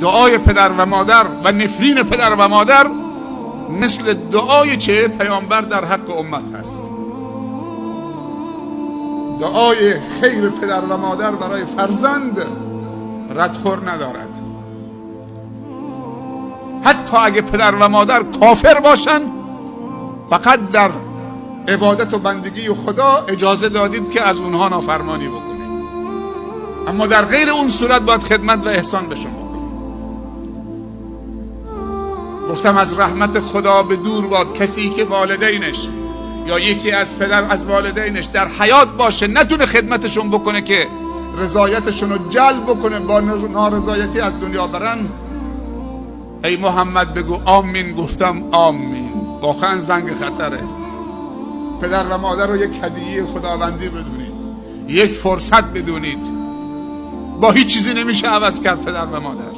دعای پدر و مادر و نفرین پدر و مادر مثل دعای چه پیامبر در حق امت هست. دعای خیر پدر و مادر برای فرزند ردخور ندارد، حتی اگه پدر و مادر کافر باشن. فقط در عبادت و بندگی خدا اجازه دادید که از اونها نافرمانی بکنید، اما در غیر اون صورت باید خدمت و احسان بهشون بکنید. گفتم از رحمت خدا به دور باد کسی که والدینش یا یکی از پدر از والدینش در حیات باشه نتونه خدمتشون بکنه که رضایتشون رو جلب بکنه، با نارضایتی از دنیا برن. ای محمد بگو آمین. گفتم آمین. واقعا زنگ خطره. پدر و مادر رو یک هدیه خداوندی بدونید، یک فرصت بدونید. با هیچ چیزی نمیشه عوض کرد پدر و مادر.